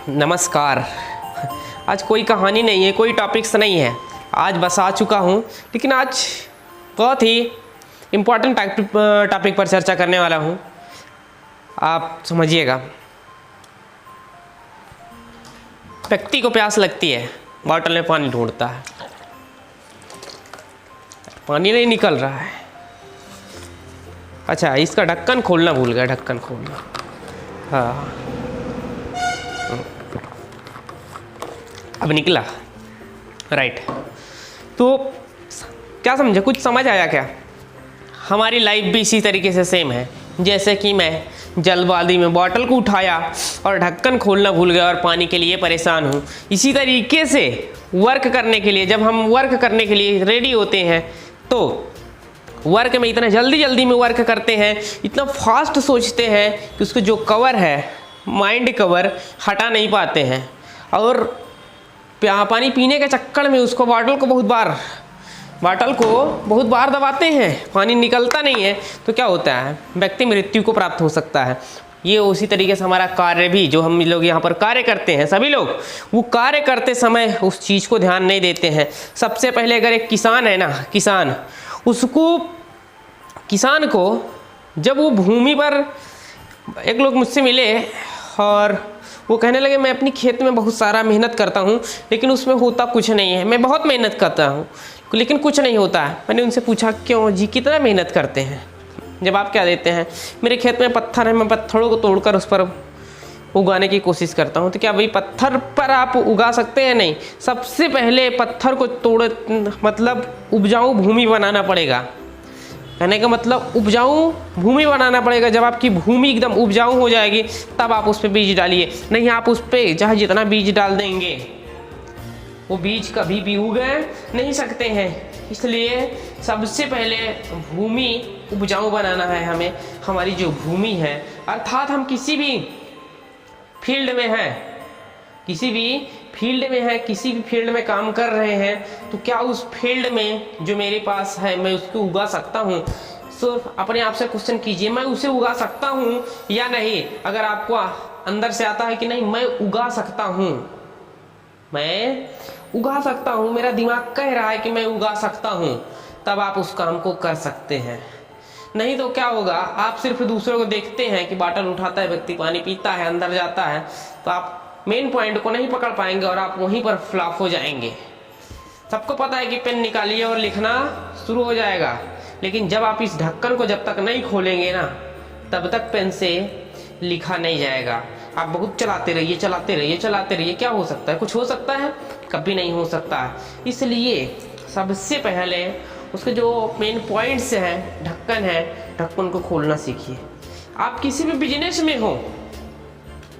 नमस्कार। आज कोई कहानी नहीं है, कोई टॉपिक्स नहीं है, आज बस आ चुका हूँ। लेकिन आज बहुत ही इम्पोर्टेंट टॉपिक पर चर्चा करने वाला हूँ। आप समझिएगा। व्यक्ति को प्यास लगती है, बॉटल में पानी ढूंढता है, पानी नहीं निकल रहा है। अच्छा, इसका ढक्कन खोलना भूल गया, ढक्कन खोलना। हाँ, अब निकला। राइट। तो क्या समझे, कुछ समझ आया क्या? हमारी लाइफ भी इसी तरीके से सेम है। जैसे कि मैं जल्दबाजी में बॉटल को उठाया और ढक्कन खोलना भूल गया और पानी के लिए परेशान हूँ। इसी तरीके से वर्क करने के लिए, जब हम वर्क करने के लिए रेडी होते हैं तो वर्क में इतना जल्दी में वर्क करते हैं, इतना फास्ट सोचते हैं कि उसको जो कवर है, माइंड कवर, हटा नहीं पाते हैं। और पानी पीने के चक्कर में उसको बॉटल को बहुत बार दबाते हैं, पानी निकलता नहीं है। तो क्या होता है, व्यक्ति मृत्यु को प्राप्त हो सकता है। ये उसी तरीके से हमारा कार्य भी, जो हम लोग यहाँ पर कार्य करते हैं, सभी लोग वो कार्य करते समय उस चीज़ को ध्यान नहीं देते हैं। सबसे पहले अगर एक किसान है ना, किसान को जब वो भूमि पर, एक लोग मुझसे मिले और वो कहने लगे मैं अपनी खेत में बहुत सारा मेहनत करता हूँ लेकिन उसमें होता कुछ नहीं है। मैं बहुत मेहनत करता हूँ लेकिन कुछ नहीं होता है। मैंने उनसे पूछा क्यों जी, कितना मेहनत करते हैं? जब आप क्या देते हैं, मेरे खेत में पत्थर है, मैं पत्थरों को तोड़कर उस पर उगाने की कोशिश करता हूँ। तो क्या भाई पत्थर पर आप उगा सकते हैं? नहीं। सबसे पहले पत्थर को मतलब उपजाऊ भूमि बनाना पड़ेगा। कहने का मतलब उपजाऊ भूमि बनाना पड़ेगा। जब आपकी भूमि एकदम उपजाऊ हो जाएगी तब आप उस पर बीज डालिए। नहीं, आप उस पर चाहे जितना बीज डाल देंगे वो बीज कभी भी उग नहीं सकते हैं। इसलिए सबसे पहले भूमि उपजाऊ बनाना है हमें। हमारी जो भूमि है, अर्थात हम किसी भी फील्ड में हैं, काम कर रहे हैं, तो क्या उस फील्ड में जो मेरे पास है मैं उसको उगा सकता हूँ? सिर्फ अपने आप से क्वेश्चन कीजिए, मैं उसे उगा सकता हूँ या नहीं। अगर आपको अंदर से आता है कि नहीं मैं उगा सकता हूँ, मेरा दिमाग कह रहा है कि मैं उगा सकता हूँ, तब आप उस काम को कर सकते हैं। नहीं तो क्या होगा, आप सिर्फ दूसरों को देखते हैं कि बॉटल उठाता है व्यक्ति, पानी पीता है, अंदर जाता है, तो आप मेन पॉइंट को नहीं पकड़ पाएंगे और आप वहीं पर फ्लॉप हो जाएंगे। सबको पता है कि पेन निकालिए और लिखना शुरू हो जाएगा, लेकिन जब आप इस ढक्कन को जब तक नहीं खोलेंगे ना, तब तक पेन से लिखा नहीं जाएगा। आप बहुत चलाते रहिए। क्या हो सकता है? कुछ हो सकता है? कभी नहीं हो सकता है। इसलिए सबसे पहले उसके जो मेन पॉइंट्स हैं, ढक्कन को खोलना सीखिए। आप किसी भी बिजनेस में हो,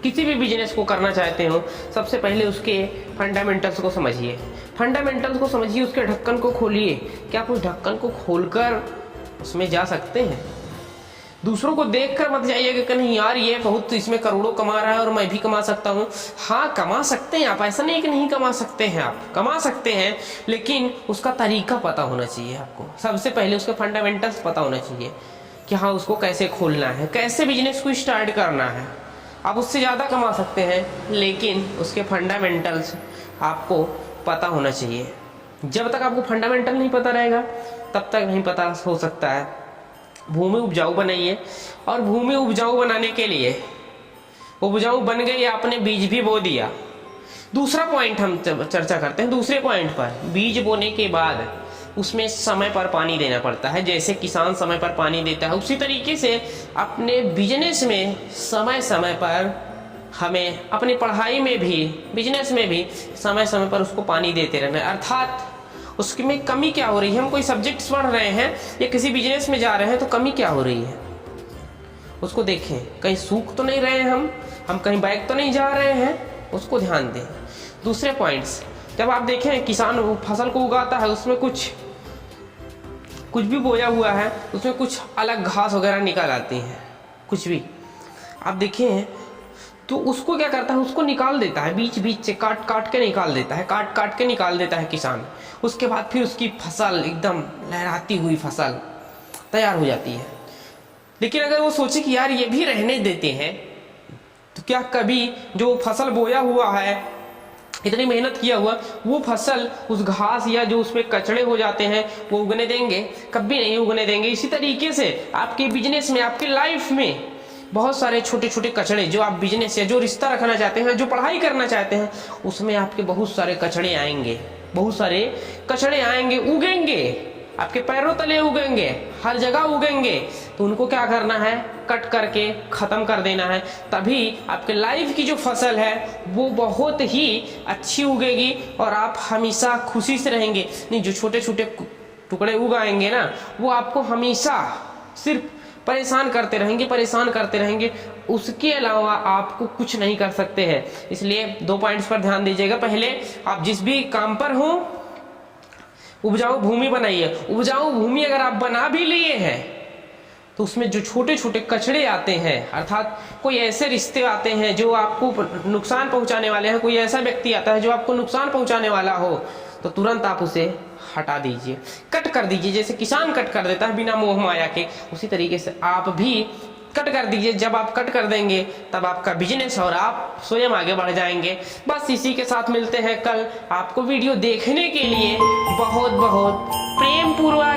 किसी भी बिजनेस को करना चाहते हो, सबसे पहले उसके फंडामेंटल्स को समझिए, उसके ढक्कन को खोलिए। क्या आप उस ढक्कन को खोलकर उसमें जा सकते हैं? दूसरों को देखकर मत जाइएगा कि नहीं यार ये बहुत इसमें करोड़ों कमा रहा है और मैं भी कमा सकता हूँ। हाँ, कमा सकते हैं आप, ऐसा नहीं कि नहीं कमा सकते हैं, आप कमा सकते हैं, लेकिन उसका तरीका पता होना चाहिए आपको। सबसे पहले उसके फंडामेंटल्स पता होना चाहिए कि हाँ उसको कैसे खोलना है, कैसे बिजनेस को स्टार्ट करना है। आप उससे ज़्यादा कमा सकते हैं लेकिन उसके फंडामेंटल्स आपको पता होना चाहिए। जब तक आपको फंडामेंटल नहीं पता रहेगा तब तक नहीं पता हो सकता है। भूमि उपजाऊ बनाइए, और भूमि उपजाऊ बनाने के लिए उपजाऊ बन गई, आपने बीज भी बो दिया। दूसरा पॉइंट हम चर्चा करते हैं। दूसरे पॉइंट पर, बीज बोने के बाद उसमें समय पर पानी देना पड़ता है। जैसे किसान समय पर पानी देता है, उसी तरीके से अपने बिजनेस में समय पर हमें, अपनी पढ़ाई में भी, बिजनेस में भी समय पर उसको पानी देते रहना है। अर्थात उसमें कमी क्या हो रही है, हम कोई सब्जेक्ट्स पढ़ रहे हैं या किसी बिजनेस में जा रहे हैं तो कमी क्या हो रही है उसको देखें। कहीं सूख तो नहीं रहे हम कहीं बैग तो नहीं जा रहे हैं, उसको ध्यान दें। दूसरे पॉइंट्स, जब आप देखें किसान फसल को उगाता है, उसमें कुछ भी बोया हुआ है, उसमें कुछ अलग घास वगैरह निकल आती हैं, कुछ भी आप देखें तो उसको क्या करता है, उसको निकाल देता है, बीच से काट के निकाल देता है किसान। उसके बाद फिर उसकी फसल, एकदम लहराती हुई फसल तैयार हो जाती है। लेकिन अगर वो सोचे कि यार ये भी रहने देते हैं, तो क्या कभी जो फसल बोया हुआ है, इतनी मेहनत किया हुआ, वो फसल उस घास या जो उसमें कचड़े हो जाते हैं वो उगने देंगे? कभी नहीं उगने देंगे। इसी तरीके से आपके बिजनेस में, आपके लाइफ में बहुत सारे छोटे छोटे कचड़े, जो आप बिजनेस या जो रिश्ता रखना चाहते हैं, जो पढ़ाई करना चाहते हैं, उसमें आपके बहुत सारे कचड़े आएंगे, बहुत सारे कचड़े आएंगे, उगेंगे, आपके पैरों तले उगेंगे, हर जगह उगेंगे। तो उनको क्या करना है? कट करके खत्म कर देना है। तभी आपके लाइफ की जो फसल है वो बहुत ही अच्छी उगेगी और आप हमेशा खुशी से रहेंगे। नहीं, जो छोटे छोटे टुकड़े उगाएंगे ना, वो आपको हमेशा सिर्फ परेशान करते रहेंगे, परेशान करते रहेंगे। उसके अलावा आपको कुछ नहीं कर सकते हैं। इसलिए 2 पॉइंट्स पर ध्यान दीजिएगा। पहले, आप जिस भी काम पर हो उपजाऊ भूमि बनाइए। उपजाऊ भूमि अगर आप बना भी लिए हैं तो उसमें जो छोटे छोटे कचड़े आते हैं, अर्थात कोई ऐसे रिश्ते आते हैं जो आपको नुकसान पहुंचाने वाले हैं, कोई ऐसा व्यक्ति आता है जो आपको नुकसान पहुंचाने वाला हो, तो तुरंत आप उसे हटा दीजिए, कट कर दीजिए। जैसे किसान कट कर देता है बिना मोह माया के, उसी तरीके से आप भी कट कर दीजिए। जब आप कट कर देंगे तब आपका बिजनेस और आप स्वयं आगे बढ़ जाएंगे। बस इसी के साथ मिलते हैं कल। आपको वीडियो देखने के लिए बहुत बहुत प्रेम पूर्वक